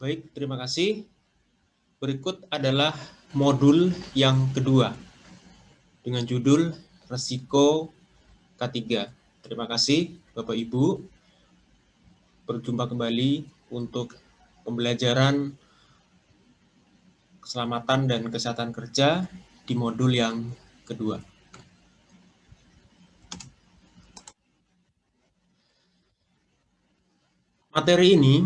Baik, terima kasih. Berikut adalah modul yang kedua dengan judul Resiko K3. Terima kasih Bapak Ibu. Berjumpa kembali untuk pembelajaran keselamatan dan kesehatan kerja di modul yang kedua. Materi ini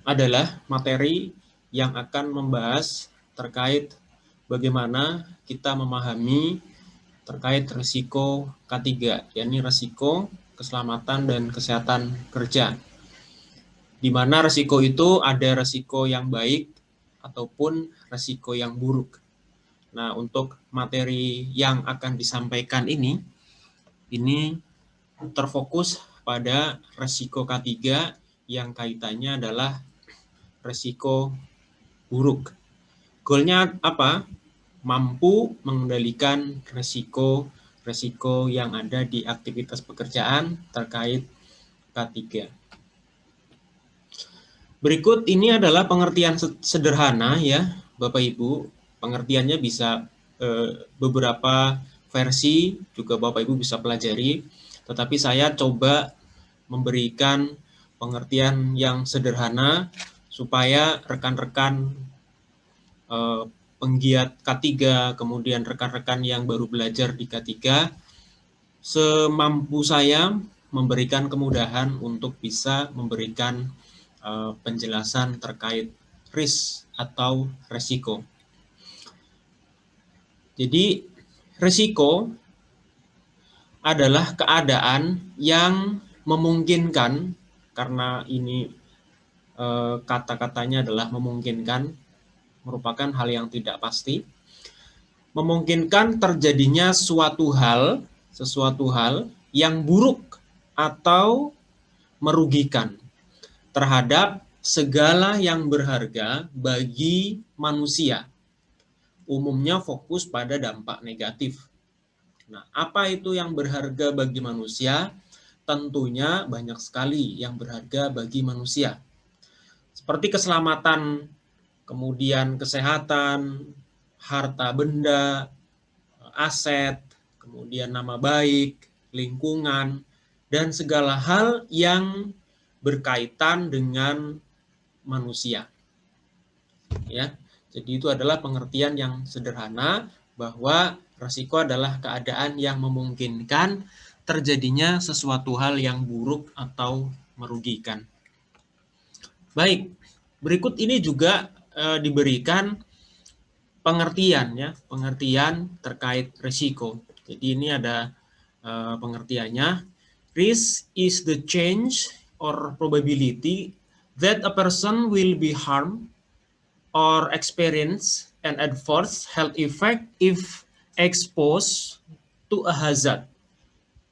adalah materi yang akan membahas terkait bagaimana kita memahami terkait risiko K3, yakni risiko keselamatan dan kesehatan kerja. Di mana risiko itu ada risiko yang baik ataupun risiko yang buruk. Nah, untuk materi yang akan disampaikan ini terfokus pada risiko K3 yang kaitannya adalah risiko buruk. Goalnya apa? Mampu mengendalikan risiko yang ada di aktivitas pekerjaan terkait K3. Berikut ini adalah pengertian sederhana ya, Bapak Ibu. Pengertiannya bisa beberapa versi juga Bapak Ibu bisa pelajari, tetapi saya coba memberikan pengertian yang sederhana supaya rekan-rekan penggiat K3, kemudian rekan-rekan yang baru belajar di K3, semampu saya memberikan kemudahan untuk bisa memberikan penjelasan terkait risk atau resiko. Jadi, resiko adalah keadaan yang memungkinkan, karena ini kata-katanya adalah memungkinkan, merupakan hal yang tidak pasti, memungkinkan terjadinya sesuatu hal yang buruk atau merugikan terhadap segala yang berharga bagi manusia. Umumnya fokus pada dampak negatif. Nah, apa itu yang berharga bagi manusia? Tentunya banyak sekali yang berharga bagi manusia. Seperti keselamatan, kemudian kesehatan, harta benda, aset, kemudian nama baik, lingkungan, dan segala hal yang berkaitan dengan manusia. Ya, jadi itu adalah pengertian yang sederhana bahwa risiko adalah keadaan yang memungkinkan terjadinya sesuatu hal yang buruk atau merugikan. Baik, berikut ini juga diberikan pengertian terkait risiko. Jadi ini ada pengertiannya. Risk is the change or probability that a person will be harmed or experience an adverse health effect if exposed to a hazard.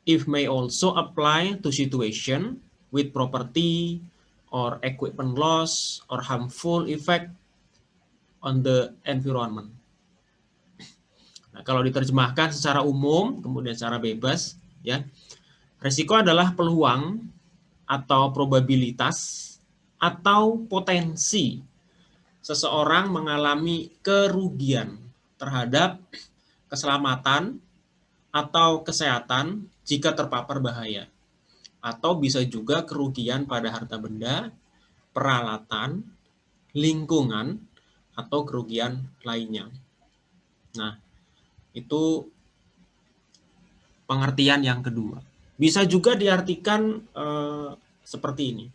It may also apply to situation with property or equipment loss or harmful effect on the environment. Nah, kalau diterjemahkan secara umum, kemudian secara bebas, ya, risiko adalah peluang atau probabilitas atau potensi seseorang mengalami kerugian terhadap keselamatan atau kesehatan jika terpapar bahaya. Atau bisa juga kerugian pada harta benda, peralatan, lingkungan, atau kerugian lainnya. Nah, itu pengertian yang kedua. Bisa juga diartikan seperti ini.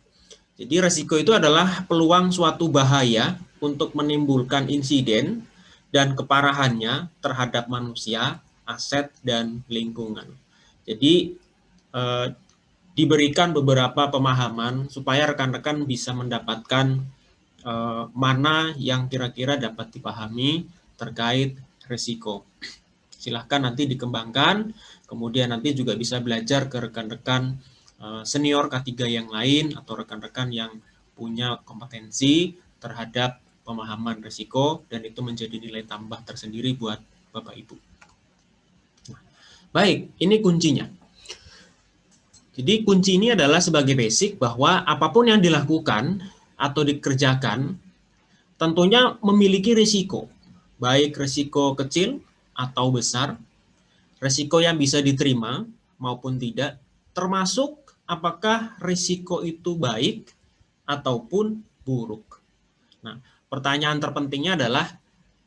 Jadi risiko itu adalah peluang suatu bahaya untuk menimbulkan insiden dan keparahannya terhadap manusia, aset, dan lingkungan. Jadi diberikan beberapa pemahaman supaya rekan-rekan bisa mendapatkan mana yang kira-kira dapat dipahami terkait risiko. Silahkan nanti dikembangkan, kemudian nanti juga bisa belajar ke rekan-rekan senior K3 yang lain atau rekan-rekan yang punya kompetensi terhadap pemahaman risiko, dan itu menjadi nilai tambah tersendiri buat Bapak Ibu. Nah, baik, ini kuncinya. Jadi kunci ini adalah sebagai basic bahwa apapun yang dilakukan atau dikerjakan tentunya memiliki risiko, baik risiko kecil atau besar, risiko yang bisa diterima maupun tidak, termasuk apakah risiko itu baik ataupun buruk. Nah, pertanyaan terpentingnya adalah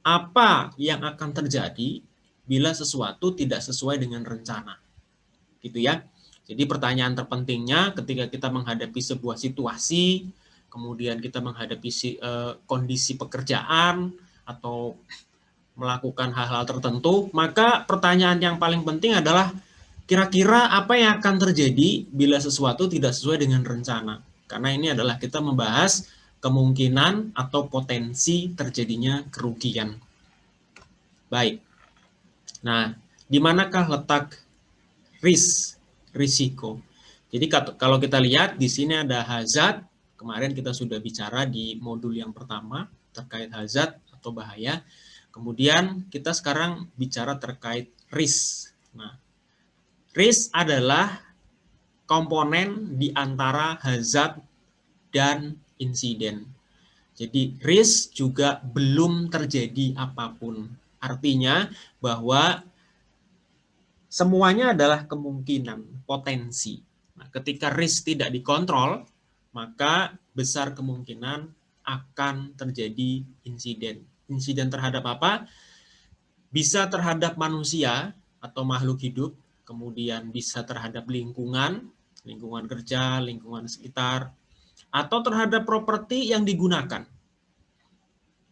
apa yang akan terjadi bila sesuatu tidak sesuai dengan rencana. Gitu ya. Jadi pertanyaan terpentingnya ketika kita menghadapi sebuah situasi, kemudian kita menghadapi kondisi pekerjaan atau melakukan hal-hal tertentu, maka pertanyaan yang paling penting adalah kira-kira apa yang akan terjadi bila sesuatu tidak sesuai dengan rencana. Karena ini adalah kita membahas kemungkinan atau potensi terjadinya kerugian. Baik. Nah, di manakah letak risiko? Jadi kalau kita lihat di sini ada hazard. Kemarin kita sudah bicara di modul yang pertama terkait hazard atau bahaya. Kemudian kita sekarang bicara terkait risk. Nah, risk adalah komponen di antara hazard dan insiden. Jadi risk juga belum terjadi apapun. Artinya bahwa semuanya adalah kemungkinan, potensi. Nah, ketika risk tidak dikontrol, maka besar kemungkinan akan terjadi insiden. Insiden terhadap apa? Bisa terhadap manusia atau makhluk hidup, kemudian bisa terhadap lingkungan kerja, lingkungan sekitar, atau terhadap properti yang digunakan.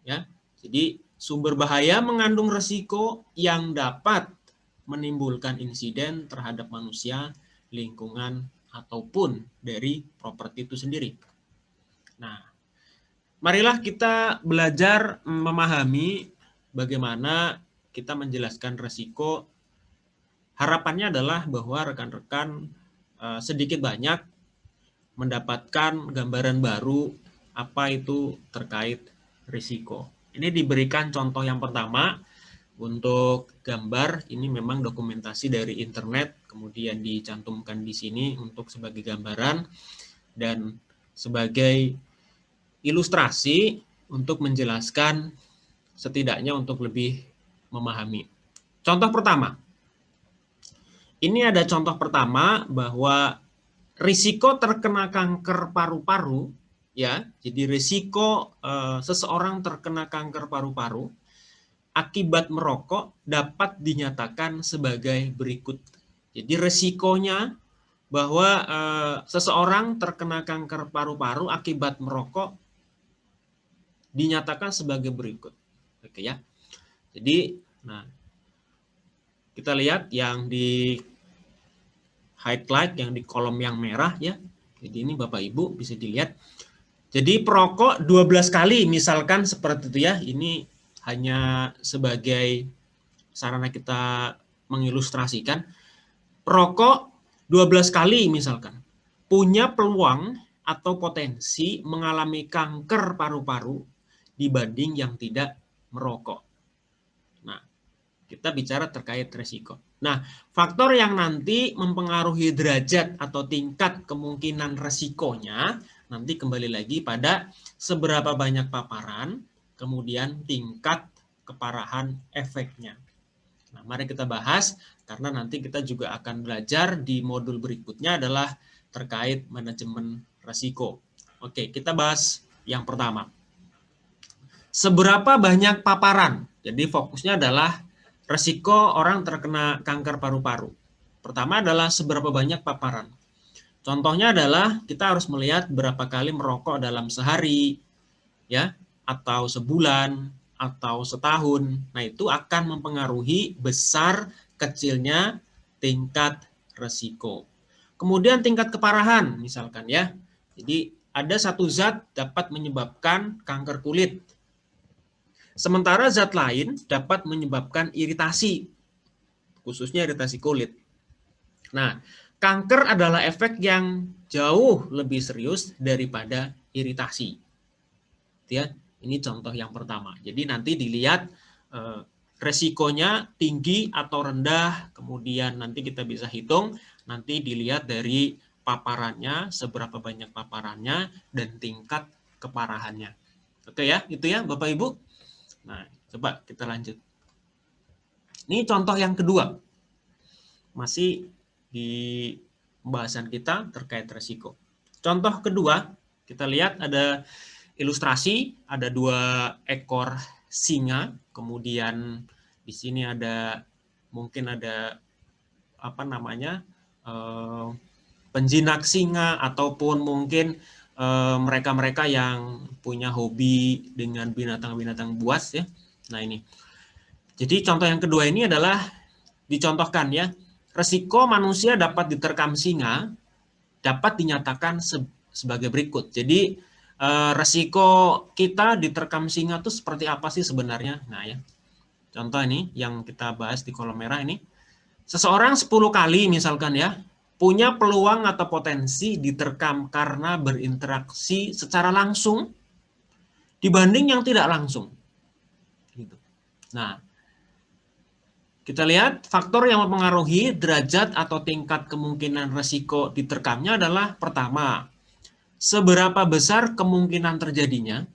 Ya, jadi sumber bahaya mengandung risiko yang dapat menimbulkan insiden terhadap manusia, lingkungan, ataupun dari properti itu sendiri. Nah, marilah kita belajar memahami bagaimana kita menjelaskan risiko. Harapannya adalah bahwa rekan-rekan sedikit banyak mendapatkan gambaran baru apa itu terkait risiko. Ini diberikan contoh yang pertama. Untuk gambar, ini memang dokumentasi dari internet, kemudian dicantumkan di sini untuk sebagai gambaran dan sebagai ilustrasi untuk menjelaskan setidaknya untuk lebih memahami. Contoh pertama. Ini ada contoh pertama bahwa risiko terkena kanker paru-paru, ya. Jadi risiko seseorang terkena kanker paru-paru akibat merokok dapat dinyatakan sebagai berikut. Jadi resikonya bahwa seseorang terkena kanker paru-paru akibat merokok dinyatakan sebagai berikut. Oke ya. Jadi, nah kita lihat yang di highlight yang di kolom yang merah ya. Jadi ini Bapak Ibu bisa dilihat. Jadi perokok 12 kali misalkan seperti itu ya. Ini hanya sebagai sarana kita mengilustrasikan, perokok 12 kali misalkan punya peluang atau potensi mengalami kanker paru-paru dibanding yang tidak merokok. Nah, kita bicara terkait risiko. Nah, faktor yang nanti mempengaruhi derajat atau tingkat kemungkinan risikonya nanti kembali lagi pada seberapa banyak paparan, kemudian tingkat keparahan efeknya. Nah, mari kita bahas karena nanti kita juga akan belajar di modul berikutnya adalah terkait manajemen risiko. Oke, kita bahas yang pertama. Seberapa banyak paparan? Jadi fokusnya adalah risiko orang terkena kanker paru-paru. Pertama adalah seberapa banyak paparan. Contohnya adalah kita harus melihat berapa kali merokok dalam sehari, ya, atau sebulan, atau setahun. Nah, itu akan mempengaruhi besar kecilnya tingkat risiko. Kemudian tingkat keparahan, misalkan ya. Jadi ada satu zat dapat menyebabkan kanker kulit. Sementara zat lain dapat menyebabkan iritasi, khususnya iritasi kulit. Nah, kanker adalah efek yang jauh lebih serius daripada iritasi. Ya, ini contoh yang pertama. Jadi nanti dilihat resikonya tinggi atau rendah, kemudian nanti kita bisa hitung, nanti dilihat dari paparannya, seberapa banyak paparannya, dan tingkat keparahannya. Oke ya, itu ya Bapak Ibu. Nah, coba kita lanjut. Ini contoh yang kedua. Masih di pembahasan kita terkait resiko. Contoh kedua, kita lihat ada ilustrasi, ada 2 ekor singa, kemudian di sini ada mungkin ada apa namanya penjinak singa ataupun mungkin mereka-mereka yang punya hobi dengan binatang-binatang buas ya. Nah ini. Jadi contoh yang kedua ini adalah dicontohkan ya, resiko manusia dapat diterkam singa dapat dinyatakan sebagai berikut. Jadi resiko kita diterkam singa itu seperti apa sih sebenarnya? Nah ya, contoh ini yang kita bahas di kolom merah ini. Seseorang 10 kali misalkan ya, punya peluang atau potensi diterkam karena berinteraksi secara langsung dibanding yang tidak langsung. Gitu. Nah, kita lihat faktor yang mempengaruhi derajat atau tingkat kemungkinan resiko diterkamnya adalah pertama, seberapa besar kemungkinan terjadinya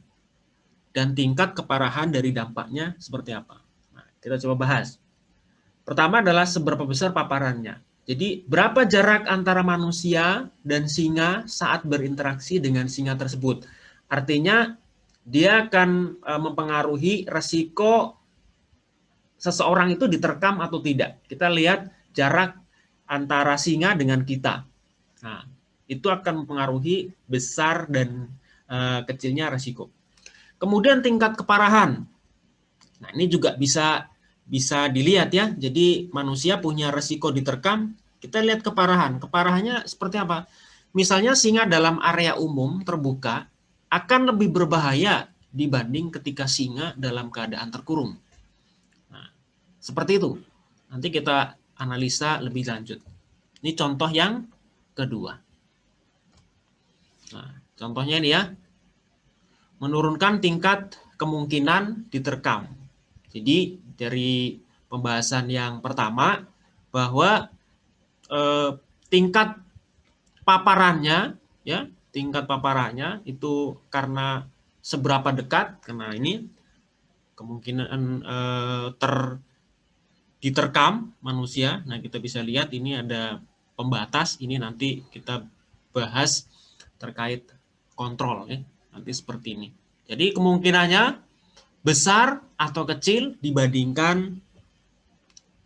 dan tingkat keparahan dari dampaknya seperti apa. Nah, kita coba bahas. Pertama adalah seberapa besar paparannya. Jadi berapa jarak antara manusia dan singa saat berinteraksi dengan singa tersebut. Artinya dia akan mempengaruhi resiko seseorang itu diterkam atau tidak. Kita lihat jarak antara singa dengan kita. Nah, itu akan mempengaruhi besar dan kecilnya resiko. Kemudian tingkat keparahan. Nah, ini juga bisa dilihat ya. Jadi manusia punya resiko diterkam, kita lihat keparahan. Keparahannya seperti apa? Misalnya singa dalam area umum terbuka akan lebih berbahaya dibanding ketika singa dalam keadaan terkurung. Nah, seperti itu. Nanti kita analisa lebih lanjut. Ini contoh yang kedua. Nah, contohnya ini ya. Menurunkan tingkat kemungkinan diterkam. Jadi dari pembahasan yang pertama bahwa tingkat paparannya ya, tingkat paparannya itu karena seberapa dekat, karena ini kemungkinan diterkam manusia. Nah, kita bisa lihat ini ada pembatas, ini nanti kita bahas terkait kontrol ya. Nanti seperti ini. Jadi kemungkinannya besar atau kecil dibandingkan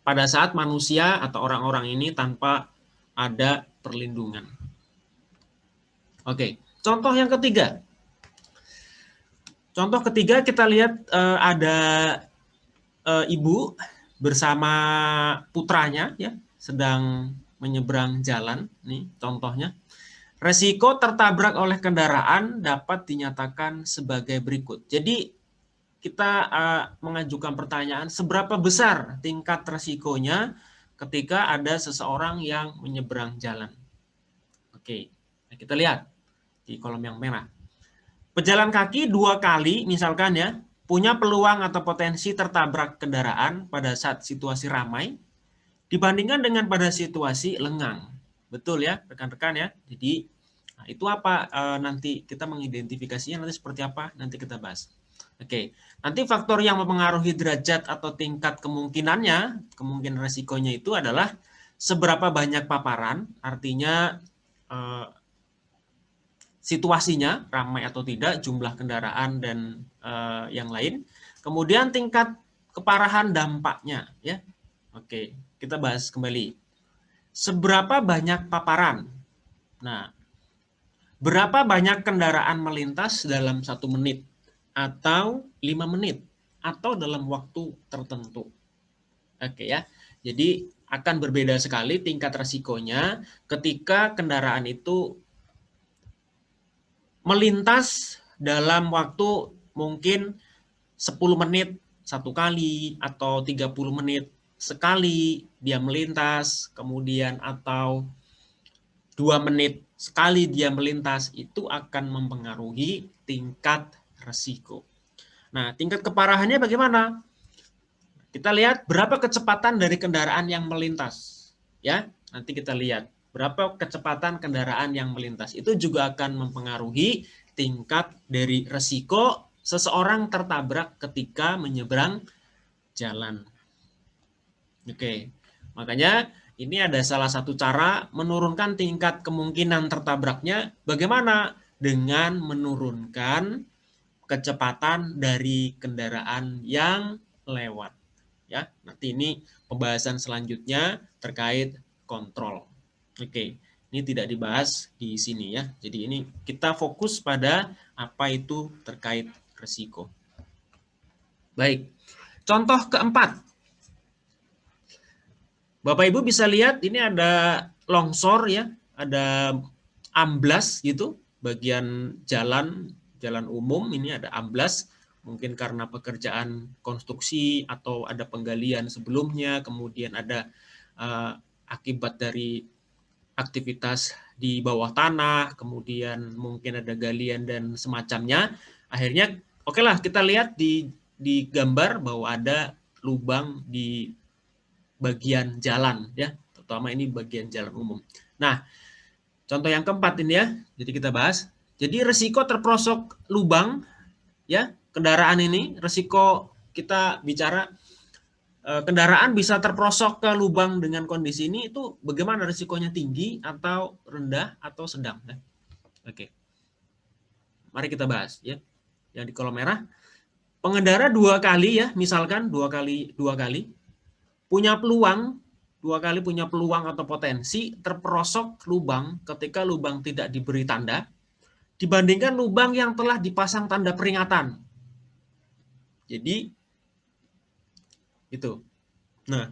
pada saat manusia atau orang-orang ini tanpa ada perlindungan. Oke, contoh yang ketiga. Contoh ketiga kita lihat ada ibu bersama putranya ya sedang menyeberang jalan. Nih contohnya. Resiko tertabrak oleh kendaraan dapat dinyatakan sebagai berikut. Jadi kita mengajukan pertanyaan seberapa besar tingkat resikonya ketika ada seseorang yang menyeberang jalan. Oke, nah kita lihat di kolom yang merah. Pejalan kaki 2 kali misalkan ya, punya peluang atau potensi tertabrak kendaraan pada saat situasi ramai dibandingkan dengan pada situasi lengang. Betul ya rekan-rekan ya. Jadi nah, itu apa nanti kita mengidentifikasinya nanti seperti apa nanti kita bahas. Oke, nanti faktor yang mempengaruhi derajat atau tingkat kemungkinan resikonya itu adalah seberapa banyak paparan, artinya situasinya ramai atau tidak, jumlah kendaraan dan yang lain. Kemudian tingkat keparahan dampaknya ya. Oke, kita bahas kembali. Seberapa banyak paparan? Nah, berapa banyak kendaraan melintas dalam 1 menit atau 5 menit atau dalam waktu tertentu. Oke ya. Jadi akan berbeda sekali tingkat resikonya ketika kendaraan itu melintas dalam waktu mungkin 10 menit 1 kali atau 30 menit sekali dia melintas, kemudian atau 2 menit sekali dia melintas, itu akan mempengaruhi tingkat resiko. Nah, tingkat keparahannya bagaimana? Kita lihat berapa kecepatan dari kendaraan yang melintas. Ya, nanti kita lihat berapa kecepatan kendaraan yang melintas. Itu juga akan mempengaruhi tingkat dari resiko seseorang tertabrak ketika menyeberang jalan. Oke, makanya ini ada salah satu cara menurunkan tingkat kemungkinan tertabraknya. Bagaimana? Dengan menurunkan kecepatan dari kendaraan yang lewat. Ya, nanti ini pembahasan selanjutnya terkait kontrol. Oke, ini tidak dibahas di sini ya. Jadi ini kita fokus pada apa itu terkait risiko. Baik, contoh keempat. Bapak Ibu bisa lihat ini ada longsor ya, ada amblas gitu, bagian jalan umum ini ada amblas, mungkin karena pekerjaan konstruksi atau ada penggalian sebelumnya, kemudian ada akibat dari aktivitas di bawah tanah, kemudian mungkin ada galian dan semacamnya. Akhirnya okelah kita lihat di gambar bahwa ada lubang di bagian jalan ya, terutama ini bagian jalan umum. Nah, contoh yang keempat ini ya, jadi kita bahas. Jadi resiko terperosok lubang ya, kendaraan ini resiko kita bicara kendaraan bisa terperosok ke lubang dengan kondisi ini itu bagaimana resikonya, tinggi atau rendah atau sedang ya? Oke. Mari kita bahas ya. Yang di kolom merah, pengendara dua kali ya, misalkan dua kali punya peluang atau potensi terperosok lubang ketika lubang tidak diberi tanda dibandingkan lubang yang telah dipasang tanda peringatan. Jadi itu. Nah,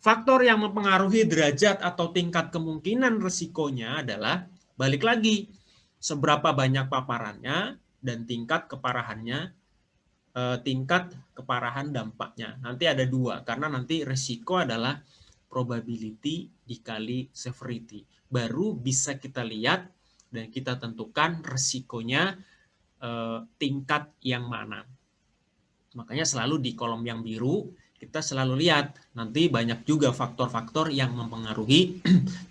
faktor yang mempengaruhi derajat atau tingkat kemungkinan resikonya adalah balik lagi seberapa banyak paparannya dan tingkat keparahannya, tingkat keparahan dampaknya. Nanti ada dua, karena nanti resiko adalah probability dikali severity. Baru bisa kita lihat dan kita tentukan resikonya tingkat yang mana. Makanya selalu di kolom yang biru kita selalu lihat nanti banyak juga faktor-faktor yang mempengaruhi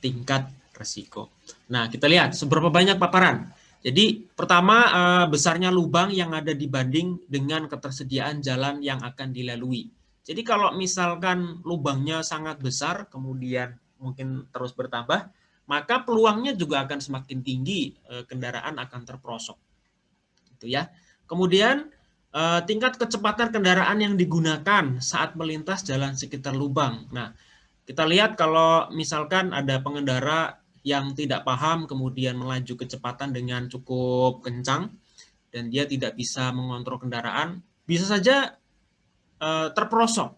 tingkat resiko. Nah, kita lihat seberapa banyak paparan. Jadi pertama besarnya lubang yang ada dibanding dengan ketersediaan jalan yang akan dilalui. Jadi kalau misalkan lubangnya sangat besar kemudian mungkin terus bertambah, maka peluangnya juga akan semakin tinggi kendaraan akan terperosok. Itu ya. Kemudian tingkat kecepatan kendaraan yang digunakan saat melintas jalan sekitar lubang. Nah, kita lihat kalau misalkan ada pengendara yang tidak paham kemudian melaju kecepatan dengan cukup kencang dan dia tidak bisa mengontrol kendaraan, bisa saja terperosok.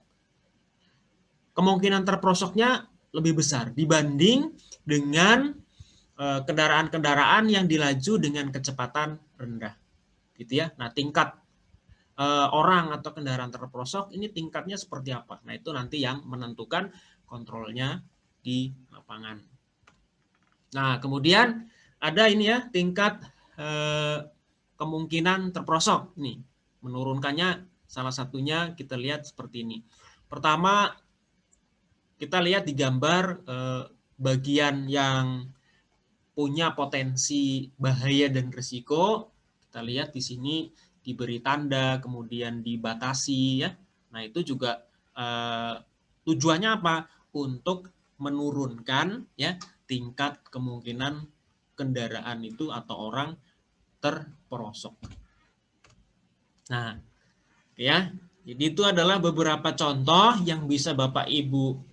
Kemungkinan terperosoknya lebih besar dibanding dengan kendaraan-kendaraan yang dilaju dengan kecepatan rendah. Gitu ya. Nah, tingkat orang atau kendaraan terperosok ini tingkatnya seperti apa. Nah, itu nanti yang menentukan kontrolnya di lapangan. Nah, kemudian ada ini ya tingkat kemungkinan terperosok. Nih, menurunkannya salah satunya kita lihat seperti ini. Pertama, kita lihat di gambar bagian yang punya potensi bahaya dan risiko. Kita lihat di sini diberi tanda, kemudian dibatasi ya. Nah, itu juga tujuannya apa? Untuk menurunkan ya tingkat kemungkinan kendaraan itu atau orang terperosok. Nah, ya. Jadi itu adalah beberapa contoh yang bisa Bapak Ibu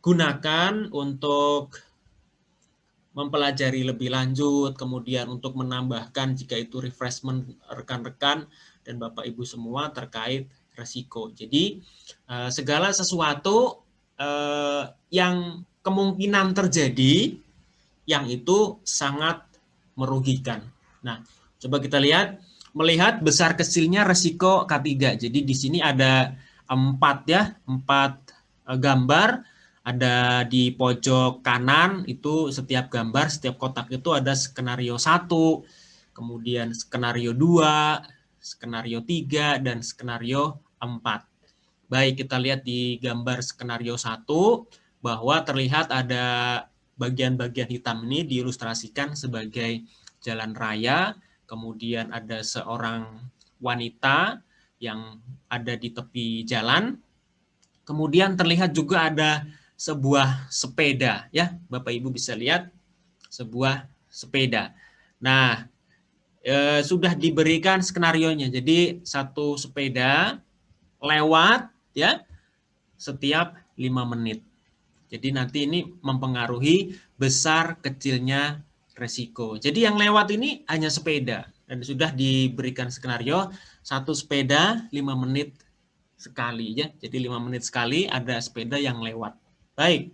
gunakan untuk mempelajari lebih lanjut, kemudian untuk menambahkan jika itu refreshment rekan-rekan dan Bapak Ibu semua terkait resiko. Jadi segala sesuatu yang kemungkinan terjadi yang itu sangat merugikan. Nah, coba kita melihat besar kecilnya resiko K3. Jadi di sini ada 4 gambar. Ada di pojok kanan itu setiap gambar, setiap kotak itu ada skenario 1, kemudian skenario 2, skenario 3, dan skenario 4. Baik, kita lihat di gambar skenario 1 bahwa terlihat ada bagian-bagian hitam ini diilustrasikan sebagai jalan raya kemudian ada seorang wanita yang ada di tepi jalan, kemudian terlihat juga ada sebuah sepeda, ya, Bapak Ibu bisa lihat sebuah sepeda. Nah, sudah diberikan skenarionya. Jadi satu sepeda lewat, ya, setiap 5 menit. Jadi nanti ini mempengaruhi besar kecilnya resiko. Jadi yang lewat ini hanya sepeda dan sudah diberikan skenario satu sepeda 5 menit sekali, ya. Jadi 5 menit sekali ada sepeda yang lewat. Baik.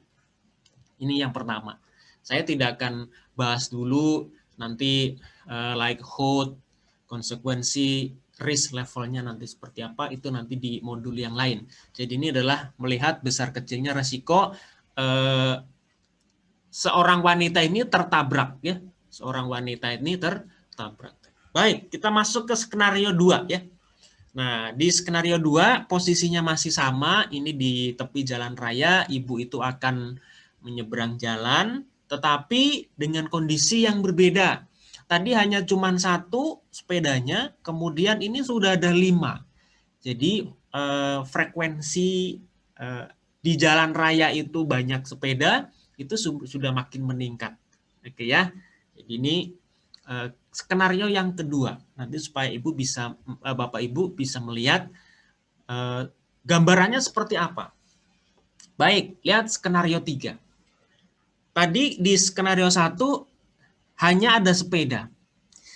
Ini yang pertama. Saya tidak akan bahas dulu nanti likelihood, konsekuensi, risk levelnya nanti seperti apa, itu nanti di modul yang lain. Jadi ini adalah melihat besar kecilnya resiko seorang wanita ini tertabrak, ya. Seorang wanita ini tertabrak. Baik, kita masuk ke skenario 2, ya. Nah, di skenario 2 posisinya masih sama, ini di tepi jalan raya, ibu itu akan menyeberang jalan, tetapi dengan kondisi yang berbeda. Tadi hanya cuma satu sepedanya, kemudian ini sudah ada 5. Jadi frekuensi di jalan raya itu banyak sepeda, itu sudah makin meningkat. Oke ya. Jadi ini skenario yang kedua. Nanti supaya Ibu bisa Bapak Ibu bisa melihat gambarannya seperti apa. Baik, lihat skenario 3. Tadi di skenario 1 hanya ada sepeda.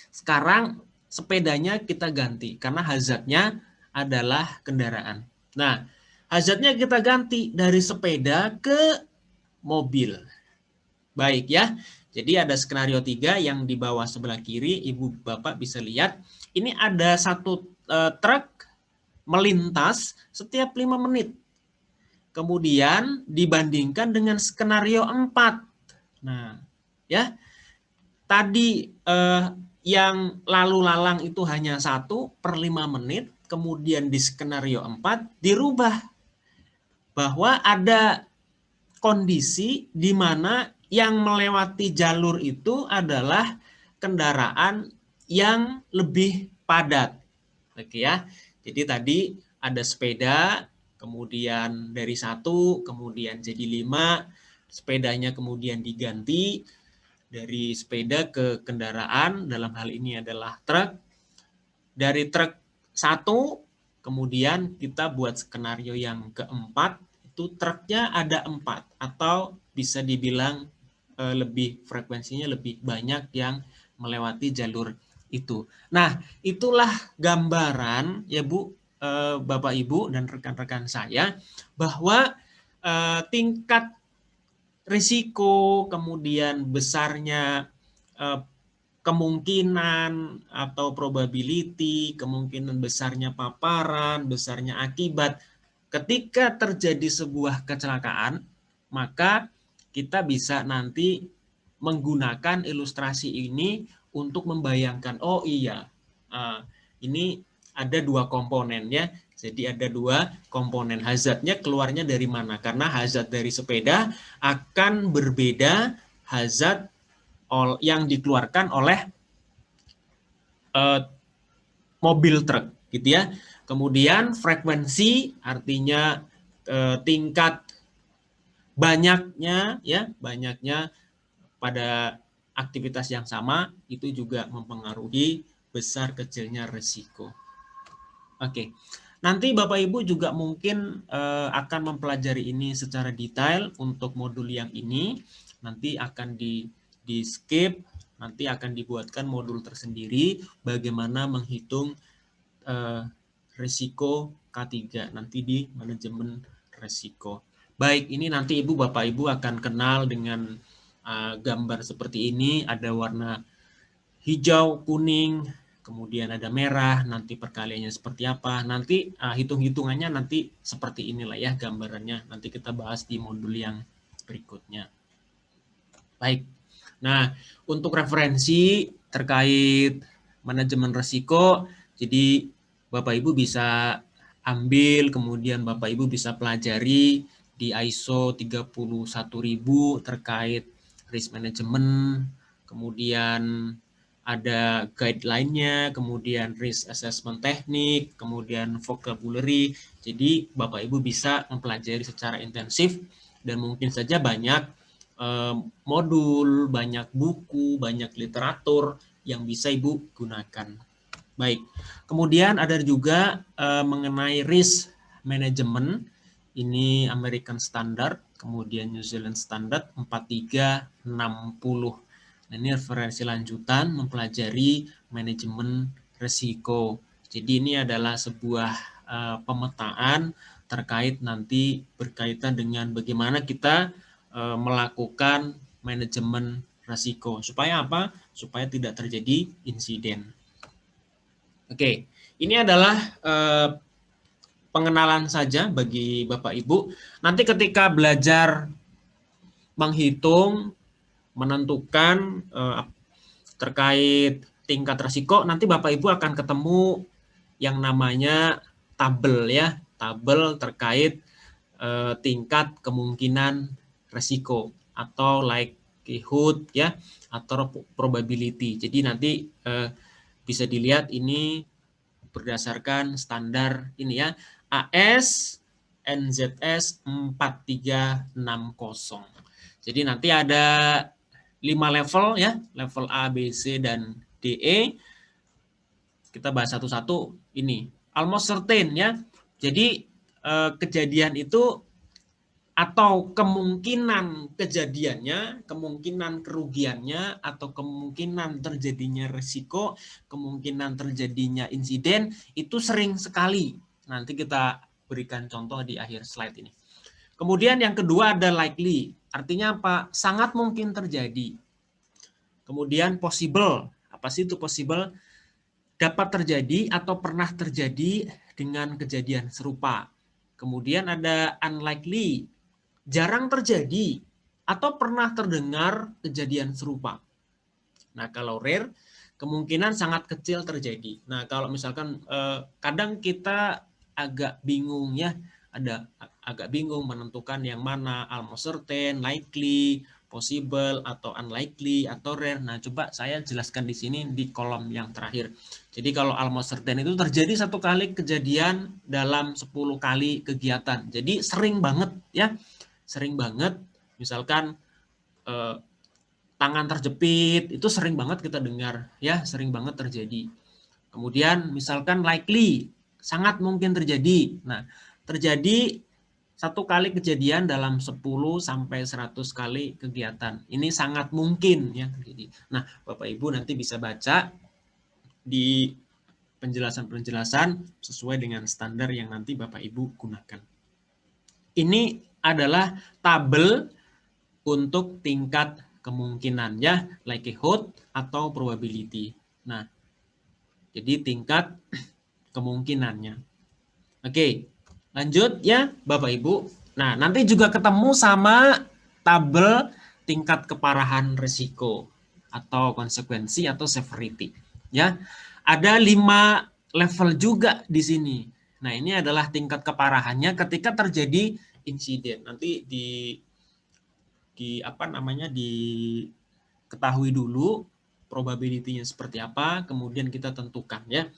Sekarang sepedanya kita ganti karena hazardnya adalah kendaraan. Nah, hazardnya kita ganti dari sepeda ke mobil. Baik ya. Jadi ada skenario 3 yang di bawah sebelah kiri, Ibu Bapak bisa lihat. Ini ada satu truk melintas setiap 5 menit. Kemudian dibandingkan dengan skenario 4. Nah, ya. Tadi yang lalu lalang itu hanya 1/5 menit, kemudian di skenario 4 dirubah bahwa ada kondisi di mana yang melewati jalur itu adalah kendaraan yang lebih padat. Oke ya. Jadi tadi ada sepeda, kemudian dari 1, kemudian jadi 5, sepedanya kemudian diganti dari sepeda ke kendaraan, dalam hal ini adalah truk. Dari truk 1, kemudian kita buat skenario yang keempat, itu truknya ada 4, atau bisa dibilang lebih frekuensinya lebih banyak yang melewati jalur itu. Nah, itulah gambaran ya Bu, Bapak Ibu dan rekan-rekan saya, bahwa tingkat risiko, kemudian besarnya kemungkinan atau probability, kemungkinan besarnya paparan, besarnya akibat. Ketika terjadi sebuah kecelakaan, maka kita bisa nanti menggunakan ilustrasi ini untuk membayangkan, oh iya, ini ada 2 komponen ya. Jadi ada 2 komponen. Hazardnya keluarnya dari mana? Karena hazard dari sepeda akan berbeda hazard yang dikeluarkan oleh mobil truk, gitu ya. Kemudian frekuensi artinya tingkat banyaknya pada aktivitas yang sama itu juga mempengaruhi besar kecilnya resiko. Oke. Nanti Bapak Ibu juga mungkin akan mempelajari ini secara detail untuk modul yang ini. Nanti akan di skip, nanti akan dibuatkan modul tersendiri bagaimana menghitung risiko K3 nanti di manajemen risiko. Baik, ini nanti Ibu Bapak Ibu akan kenal dengan gambar seperti ini, ada warna hijau, kuning, kemudian ada merah, nanti perkaliannya seperti apa, nanti hitung-hitungannya nanti seperti inilah ya gambarannya, nanti kita bahas di modul yang berikutnya. Baik, nah untuk referensi terkait manajemen risiko, jadi Bapak Ibu bisa ambil, kemudian Bapak Ibu bisa pelajari di ISO 31000 terkait risk management, kemudian ada guideline-nya, kemudian risk assessment teknik, kemudian vocabulary. Jadi Bapak Ibu bisa mempelajari secara intensif dan mungkin saja banyak modul, banyak buku, banyak literatur yang bisa Ibu gunakan. Baik, kemudian ada juga mengenai risk management. Ini American Standard, kemudian New Zealand Standard 4360. Nah, ini referensi lanjutan mempelajari manajemen risiko. Jadi ini adalah sebuah pemetaan terkait nanti berkaitan dengan bagaimana kita melakukan manajemen risiko. Supaya apa? Supaya tidak terjadi insiden. Oke, ini adalah pengenalan saja bagi Bapak Ibu. Nanti ketika belajar menghitung, menentukan terkait tingkat risiko, nanti Bapak Ibu akan ketemu yang namanya tabel ya, tabel terkait tingkat kemungkinan risiko atau likelihood ya, atau probability. Jadi nanti bisa dilihat ini berdasarkan standar ini ya, AS NZS 4360. Jadi nanti ada 5 level ya, level A, B, C, dan DE. Kita bahas satu-satu ini. Almost certain ya. Jadi kejadian itu atau kemungkinan kejadiannya, kemungkinan kerugiannya, atau kemungkinan terjadinya risiko, kemungkinan terjadinya insiden, itu sering sekali. Nanti kita berikan contoh di akhir slide ini. Kemudian yang kedua ada likely, artinya apa? Sangat mungkin terjadi. Kemudian possible, apa sih itu possible? Dapat terjadi atau pernah terjadi dengan kejadian serupa. Kemudian ada unlikely, jarang terjadi atau pernah terdengar kejadian serupa. Nah, kalau rare, kemungkinan sangat kecil terjadi. Nah, kalau misalkan kadang kita agak bingung ya, agak bingung menentukan yang mana almost certain, likely, possible, atau unlikely, atau rare. Nah, coba saya jelaskan di sini di kolom yang terakhir. Jadi kalau almost certain itu terjadi satu kali kejadian dalam 10 kali kegiatan. Jadi sering banget ya. Sering banget, misalkan tangan terjepit, itu sering banget kita dengar, ya, sering banget terjadi. Kemudian misalkan likely, sangat mungkin terjadi. Nah, terjadi satu kali kejadian dalam 10 sampai 100 kali kegiatan. Ini sangat mungkin ya terjadi. Nah, Bapak Ibu nanti bisa baca di penjelasan-penjelasan sesuai dengan standar yang nanti Bapak Ibu gunakan. Ini adalah tabel untuk tingkat kemungkinan ya, likelihood atau probability. Nah, jadi tingkat kemungkinannya. Oke, lanjut ya Bapak Ibu. Nah, nanti juga ketemu sama tabel tingkat keparahan risiko atau konsekuensi atau severity. Ya, ada 5 level juga di sini. Nah, ini adalah tingkat keparahannya ketika terjadi insiden. Nanti diketahui dulu probability-nya seperti apa, kemudian kita tentukan ya.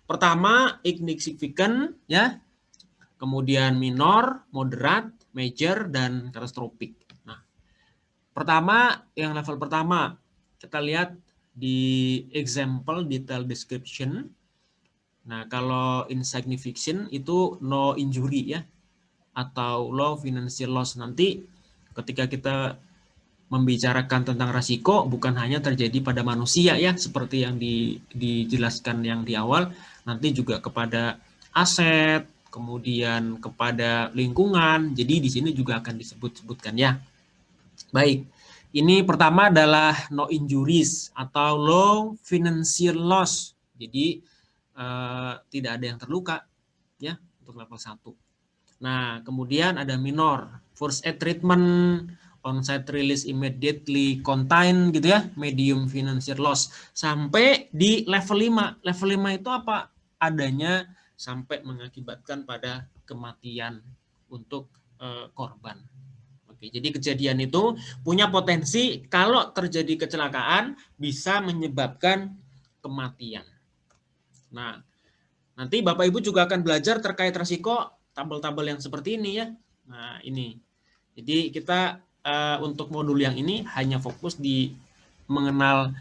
Pertama, insignificant ya, kemudian minor, moderate, major, dan catastrophic. Nah, pertama, yang level pertama, kita lihat di example detail description. Nah, kalau insignificant itu no injury ya, atau low financial loss. Nanti ketika kita membicarakan tentang risiko bukan hanya terjadi pada manusia ya, seperti yang dijelaskan yang di awal, nanti juga kepada aset, kemudian kepada lingkungan. Jadi di sini juga akan disebut-sebutkan ya. Baik, ini pertama adalah no injuries atau low financial loss. Jadi tidak ada yang terluka ya untuk level 1. Nah, kemudian ada minor, first aid treatment, on-site release immediately, contain gitu ya, medium financial loss. Sampai di level 5. Level 5 itu apa? Adanya sampai mengakibatkan pada kematian untuk korban. Oke, jadi kejadian itu punya potensi kalau terjadi kecelakaan bisa menyebabkan kematian. Nah, nanti Bapak Ibu juga akan belajar terkait resiko tabel-tabel yang seperti ini ya. Nah, ini. Jadi kita untuk modul yang ini hanya fokus di mengenal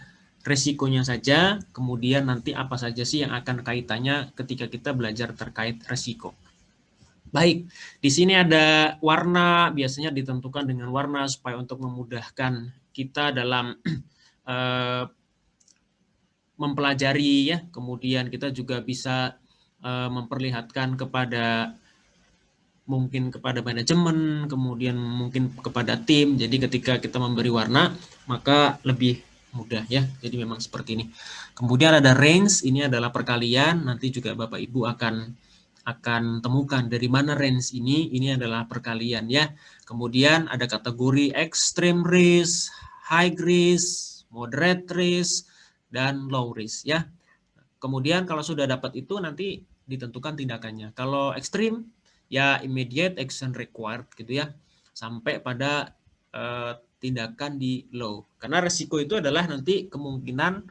resikonya saja, kemudian nanti apa saja sih yang akan kaitannya ketika kita belajar terkait resiko. Baik, di sini ada warna, biasanya ditentukan dengan warna supaya untuk memudahkan kita dalam mempelajari ya. Kemudian kita juga bisa memperlihatkan kepada mungkin kepada manajemen, kemudian mungkin kepada tim. Jadi ketika kita memberi warna, maka lebih mudah ya. Jadi memang seperti ini. Kemudian ada range, ini adalah perkalian. Nanti juga Bapak Ibu akan temukan dari mana range ini adalah perkalian ya. Kemudian ada kategori extreme risk, high risk, moderate risk, dan low risk ya. Kemudian kalau sudah dapat itu nanti ditentukan tindakannya. Kalau ekstrim ya immediate action required gitu ya. Sampai pada tindakan di low. Karena resiko itu adalah nanti kemungkinan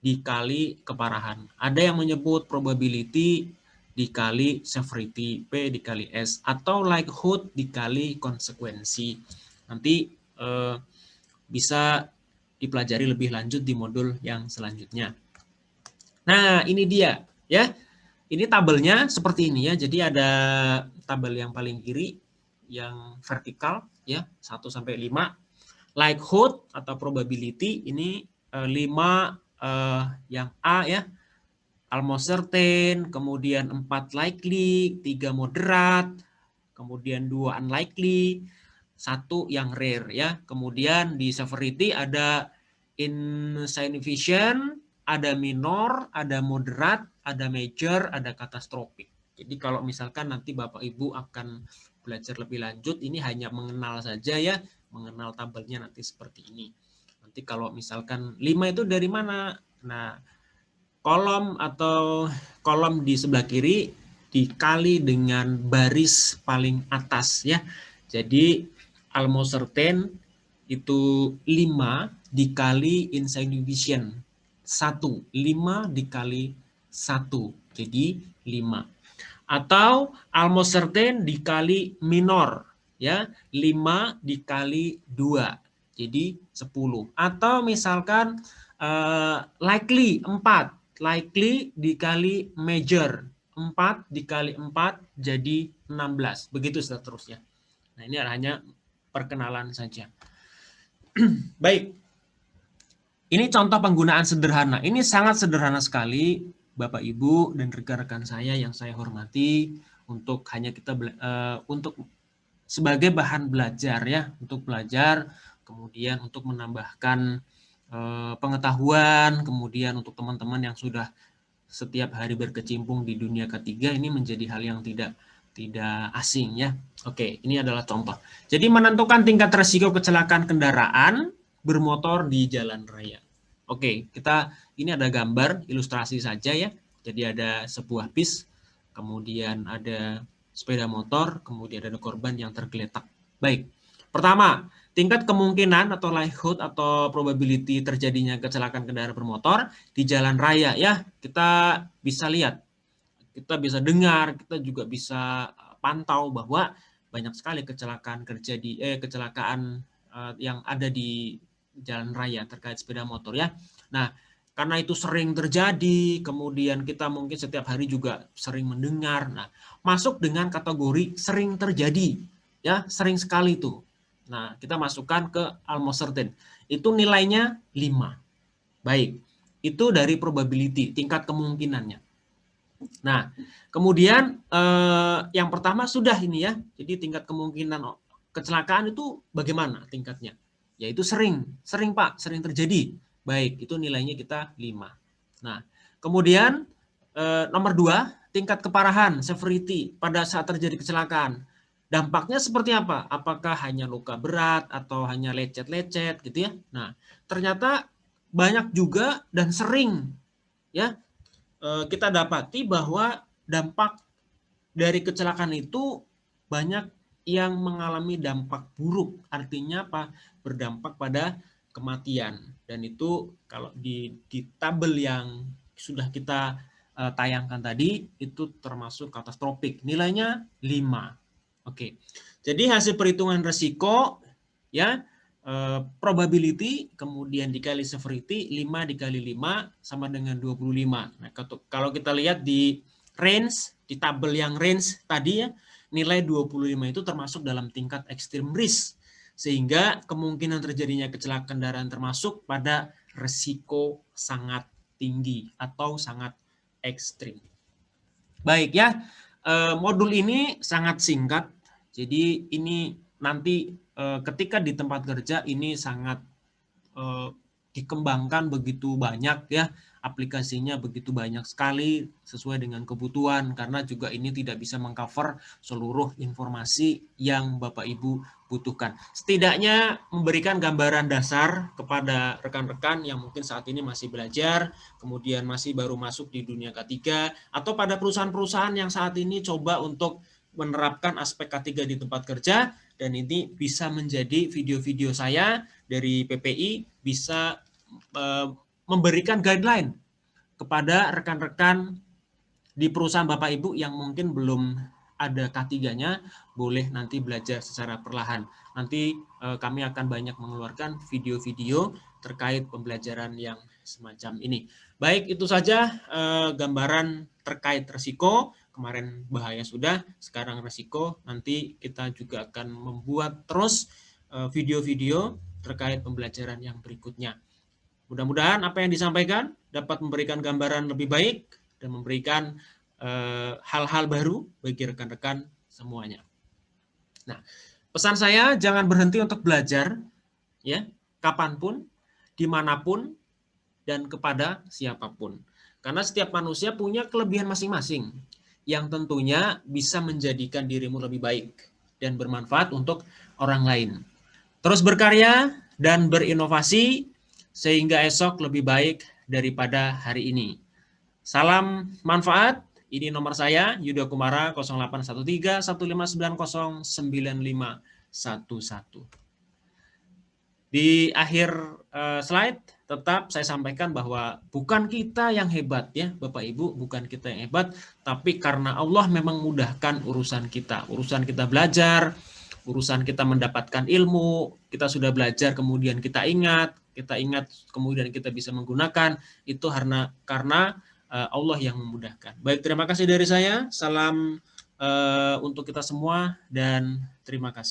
dikali keparahan. Ada yang menyebut probability dikali severity, P dikali S, atau likelihood dikali konsekuensi. Nanti bisa dipelajari lebih lanjut di modul yang selanjutnya. Nah, ini dia ya. Ini tabelnya seperti ini ya. Jadi ada tabel yang paling kiri yang vertikal ya, 1 sampai 5. Likelihood atau probability ini 5 yang A ya. Almost certain, kemudian 4 likely, 3 moderate, kemudian 2 unlikely, 1 yang rare ya. Kemudian di severity ada insignificant, ada minor, ada moderate, ada major, ada catastrophic. Jadi kalau misalkan nanti Bapak Ibu akan belajar lebih lanjut, ini hanya mengenal saja ya, mengenal tabelnya nanti seperti ini. Nanti kalau misalkan 5 itu dari mana? Nah, kolom atau kolom di sebelah kiri dikali dengan baris paling atas ya. Jadi almost certain itu 5 dikali insignificant 1. 5 dikali 1. Jadi 5. Atau almost certain dikali minor ya. 5 dikali 2. Jadi 10. Atau misalkan likely 4. Likely dikali major 4 dikali 4 jadi 16. Begitu seterusnya. Nah, ini hanya perkenalan saja. Baik. Ini contoh penggunaan sederhana. Ini sangat sederhana sekali Bapak Ibu dan rekan-rekan saya yang saya hormati untuk hanya kita untuk sebagai bahan belajar ya, untuk belajar kemudian untuk menambahkan pengetahuan, kemudian untuk teman-teman yang sudah setiap hari berkecimpung di dunia ketiga ini menjadi hal yang tidak asing ya. Oke, ini adalah contoh. Jadi menentukan tingkat resiko kecelakaan kendaraan bermotor di jalan raya. Oke, ini ada gambar ilustrasi saja ya. Jadi ada sebuah bis, kemudian ada sepeda motor, kemudian ada korban yang tergeletak. Baik. Pertama, tingkat kemungkinan atau likelihood atau probability terjadinya kecelakaan kendaraan bermotor di jalan raya ya. Kita bisa lihat, kita bisa dengar, kita juga bisa pantau bahwa banyak sekali kecelakaan yang ada di jalan raya terkait sepeda motor ya. Nah, karena itu sering terjadi, kemudian kita mungkin setiap hari juga sering mendengar. Nah, masuk dengan kategori sering terjadi ya, sering sekali itu. Nah, kita masukkan ke almost certain. Itu nilainya 5. Baik, itu dari probability, tingkat kemungkinannya. Nah, kemudian yang pertama sudah ini ya. Jadi tingkat kemungkinan kecelakaan itu bagaimana tingkatnya? Yaitu sering Pak, sering terjadi. Baik, itu nilainya kita 5. Nah, kemudian nomor 2, tingkat keparahan, severity pada saat terjadi kecelakaan. Dampaknya seperti apa? Apakah hanya luka berat atau hanya lecet-lecet gitu ya? Nah, ternyata banyak juga dan sering ya kita dapati bahwa dampak dari kecelakaan itu banyak yang mengalami dampak buruk. Artinya apa? Berdampak pada kematian. Dan itu kalau di tabel yang sudah kita tayangkan tadi, itu termasuk katastrofik. Nilainya 5. Oke. Jadi hasil perhitungan resiko, ya, probability, kemudian dikali severity, 5 dikali 5 sama dengan 25. Nah, kalau kita lihat di range, di tabel yang range tadi ya, nilai 25 itu termasuk dalam tingkat extreme risk. Sehingga kemungkinan terjadinya kecelakaan kendaraan termasuk pada resiko sangat tinggi atau sangat ekstrim. Baik ya, modul ini sangat singkat. Jadi ini nanti ketika di tempat kerja ini sangat dikembangkan begitu banyak ya, aplikasinya begitu banyak sekali sesuai dengan kebutuhan, karena juga ini tidak bisa mengcover seluruh informasi yang Bapak Ibu butuhkan. Setidaknya memberikan gambaran dasar kepada rekan-rekan yang mungkin saat ini masih belajar, kemudian masih baru masuk di dunia K3, atau pada perusahaan-perusahaan yang saat ini coba untuk menerapkan aspek K3 di tempat kerja, dan ini bisa menjadi video-video saya dari PPI bisa memberikan guideline kepada rekan-rekan di perusahaan Bapak Ibu yang mungkin belum ada K3-nya, boleh nanti belajar secara perlahan. Nanti kami akan banyak mengeluarkan video-video terkait pembelajaran yang semacam ini. Baik, itu saja gambaran terkait resiko. Kemarin bahaya sudah, sekarang resiko. Nanti kita juga akan membuat terus video-video terkait pembelajaran yang berikutnya. Mudah-mudahan apa yang disampaikan dapat memberikan gambaran lebih baik dan memberikan hal-hal baru bagi rekan-rekan semuanya. Nah, pesan saya jangan berhenti untuk belajar, ya, kapanpun, dimanapun, dan kepada siapapun. Karena setiap manusia punya kelebihan masing-masing yang tentunya bisa menjadikan dirimu lebih baik dan bermanfaat untuk orang lain. Terus berkarya dan berinovasi sehingga esok lebih baik daripada hari ini. Salam manfaat. Ini nomor saya, Yuda Kumara, 0813 1590 9511. Di akhir slide, tetap saya sampaikan bahwa bukan kita yang hebat ya, Bapak Ibu, bukan kita yang hebat, tapi karena Allah memang mudahkan urusan kita. Urusan kita belajar, urusan kita mendapatkan ilmu, kita sudah belajar kemudian kita ingat kemudian kita bisa menggunakan, itu karena Allah yang memudahkan. Baik, terima kasih dari saya. Salam untuk kita semua dan terima kasih.